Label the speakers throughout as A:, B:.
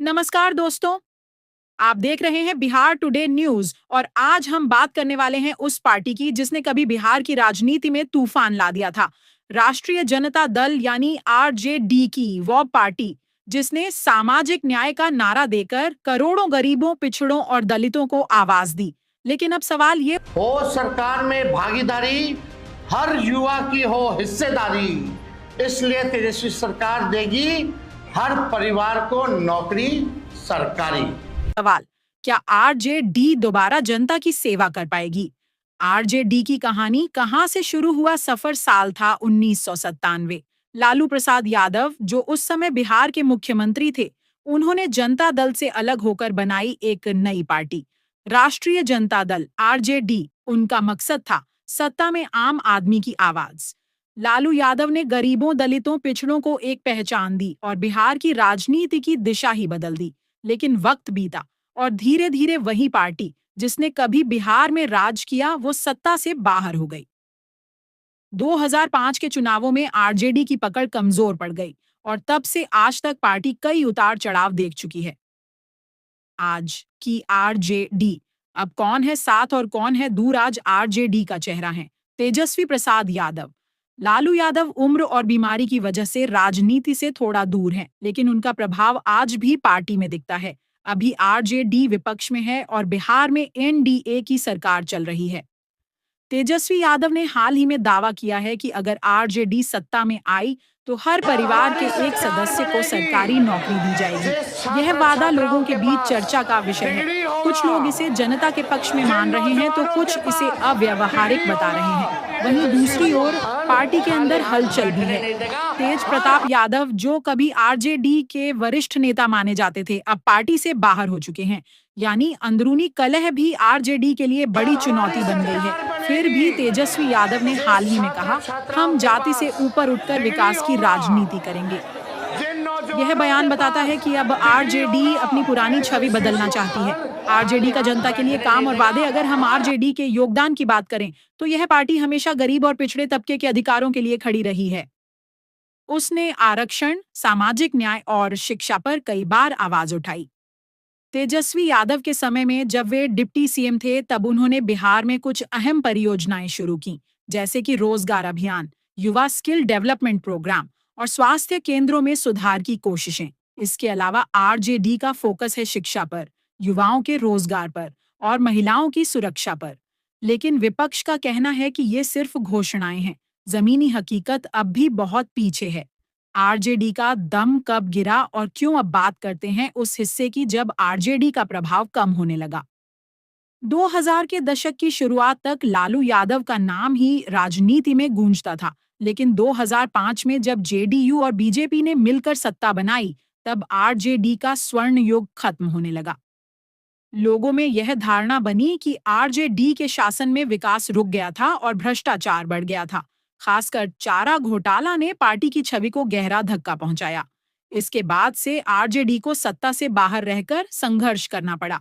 A: नमस्कार दोस्तों, आप देख रहे हैं बिहार टुडे न्यूज और आज हम बात करने वाले हैं उस पार्टी की जिसने कभी बिहार की राजनीति में तूफान ला दिया था। राष्ट्रीय जनता दल यानी आरजेडी की वो पार्टी जिसने सामाजिक न्याय का नारा देकर करोड़ों गरीबों, पिछड़ों और दलितों को आवाज दी। लेकिन अब सवाल ये
B: हो सरकार में भागीदारी, हर युवा की हो हिस्सेदारी, इसलिए तेजस्वी सरकार देगी हर परिवार को नौकरी सरकारी।
A: सवाल, क्या आरजेडी दोबारा जनता की सेवा कर पाएगी? आरजेडी की कहानी कहां से शुरू हुआ? सफर साल था 1997। लालू प्रसाद यादव, जो उस समय बिहार के मुख्यमंत्री थे, उन्होंने जनता दल से अलग होकर बनाई एक नई पार्टी, राष्ट्रीय जनता दल आरजेडी। उनका मकसद था सत्ता में आम आदमी की आवाज। लालू यादव ने गरीबों, दलितों, पिछड़ों को एक पहचान दी और बिहार की राजनीति की दिशा ही बदल दी। लेकिन वक्त बीता और धीरे धीरे वही पार्टी जिसने कभी बिहार में राज किया वो सत्ता से बाहर हो गई। 2005 के चुनावों में आरजेडी की पकड़ कमजोर पड़ गई और तब से आज तक पार्टी कई उतार चढ़ाव देख चुकी है। आज की आरजेडी अब कौन है साथ और कौन है दूर? आज आरजेडी का चेहरा है तेजस्वी प्रसाद यादव। लालू यादव उम्र और बीमारी की वजह से राजनीति से थोड़ा दूर हैं, लेकिन उनका प्रभाव आज भी पार्टी में दिखता है। अभी आरजेडी विपक्ष में है और बिहार में एनडीए की सरकार चल रही है। तेजस्वी यादव ने हाल ही में दावा किया है कि अगर आरजेडी सत्ता में आई तो हर परिवार के एक सदस्य को सरकारी नौकरी दी जाएगी। यह वादा लोगों के बीच चर्चा का विषय है। कुछ लोग इसे जनता के पक्ष में मान रहे हैं तो कुछ इसे अव्यावहारिक बता रहे हैं। वहीं दूसरी ओर पार्टी के अंदर हलचल भी है। तेज प्रताप यादव, जो कभी आरजेडी के वरिष्ठ नेता माने जाते थे, अब पार्टी से बाहर हो चुके हैं। यानी अंदरूनी कलह भी आरजेडी के लिए बड़ी चुनौती बन गई है। फिर भी तेजस्वी यादव ने हाल ही में कहा, हम जाति से ऊपर उठकर विकास की राजनीति करेंगे। यह बयान बताता है कि अब आरजेडी अपनी पुरानी छवि बदलना चाहती है। आरजेडी का जनता के लिए काम और वादे। अगर हम आरजेडी के योगदान की बात करें तो यह पार्टी हमेशा गरीब और पिछड़े तबके के अधिकारों के लिए खड़ी रही है। उसने आरक्षण, सामाजिक न्याय और शिक्षा पर कई बार आवाज उठाई। तेजस्वी यादव के समय में जब वे डिप्टी सीएम थे तब उन्होंने बिहार में कुछ अहम परियोजनाएं शुरू की, जैसे कि रोजगार अभियान, युवा स्किल डेवलपमेंट प्रोग्राम और स्वास्थ्य केंद्रों में सुधार की कोशिशें। इसके अलावा आरजेडी का फोकस है शिक्षा पर, युवाओं के रोजगार पर और महिलाओं की सुरक्षा पर। लेकिन विपक्ष का कहना है कि ये सिर्फ घोषणाएं हैं, जमीनी हकीकत अब भी बहुत पीछे है। आरजेडी का दम कब गिरा और क्यों? अब बात करते हैं उस हिस्से की जब आरजेडी का प्रभाव कम होने लगा। 2000 के दशक की शुरुआत तक लालू यादव का नाम ही राजनीति में गूंजता था, लेकिन 2005 में जब जेडीयू और बीजेपी ने मिलकर सत्ता बनाई तब आरजेडी का स्वर्ण युग खत्म होने लगा। लोगों में यह धारणा बनी कि आरजेडी के शासन में विकास रुक गया था और भ्रष्टाचार बढ़ गया था। खासकर चारा घोटाला ने पार्टी की छवि को गहरा धक्का पहुंचाया। इसके बाद से आरजेडी को सत्ता से बाहर रहकर संघर्ष करना पड़ा।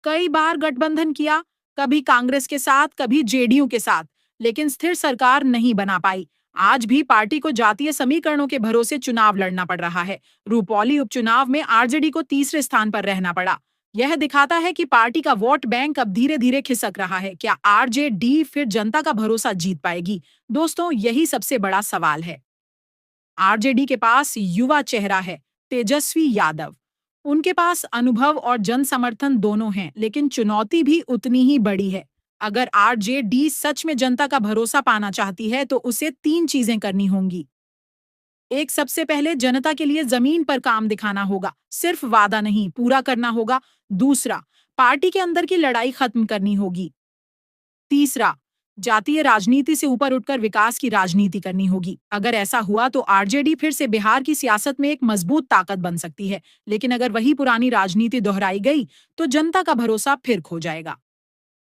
A: कई बार गठबंधन किया, कभी कांग्रेस के साथ, कभी जेडीयू के साथ, लेकिन स्थिर सरकार नहीं बना पाई। आज भी पार्टी को जातीय समीकरणों के भरोसे चुनाव लड़ना पड़ रहा है। रूपौली उपचुनाव में आरजेडी को तीसरे स्थान पर रहना पड़ा। यह दिखाता है कि पार्टी का वोट बैंक अब धीरे धीरे खिसक रहा है। क्या आरजेडी फिर जनता का भरोसा जीत पाएगी? दोस्तों, यही सबसे बड़ा सवाल है। आरजेडी के पास युवा चेहरा है, तेजस्वी यादव। उनके पास अनुभव और जन समर्थन दोनों हैं, लेकिन चुनौती भी उतनी ही बड़ी है। अगर आरजेडी सच में जनता का भरोसा पाना चाहती है तो उसे 3 चीजें करनी होंगी। एक, सबसे पहले जनता के लिए जमीन पर काम दिखाना होगा, सिर्फ वादा नहीं, पूरा करना होगा। दूसरा, पार्टी के अंदर की लड़ाई खत्म करनी होगी। तीसरा, जातीय राजनीति से ऊपर उठकर विकास की राजनीति करनी होगी। अगर ऐसा हुआ तो आरजेडी फिर से बिहार की सियासत में एक मजबूत ताकत बन सकती है। लेकिन अगर वही पुरानी राजनीति दोहराई गई तो जनता का भरोसा फिर खो जाएगा।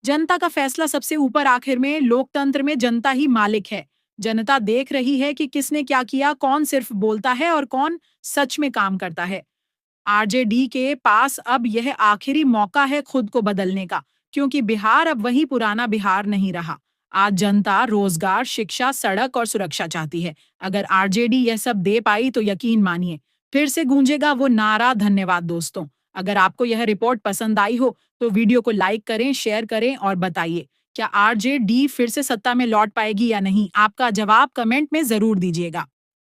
A: जनता का फैसला सबसे ऊपर। आखिर में लोकतंत्र में जनता ही मालिक है। जनता देख रही है कि किसने क्या किया, कौन सिर्फ बोलता है और कौन सच में काम करता है। आरजेडी के पास अब यह आखिरी मौका है खुद को बदलने का, क्योंकि बिहार अब वही पुराना बिहार नहीं रहा। आज जनता रोजगार, शिक्षा, सड़क और सुरक्षा चाहती है। अगर आरजेडी यह सब दे पाई तो यकीन मानिए फिर से गूंजेगा वो नारा। धन्यवाद दोस्तों। अगर आपको यह रिपोर्ट पसंद आई हो तो वीडियो को लाइक करें, शेयर करें और बताइए क्या आरजेडी फिर से सत्ता में लौट पाएगी या नहीं। आपका जवाब कमेंट में जरूर दीजिएगा।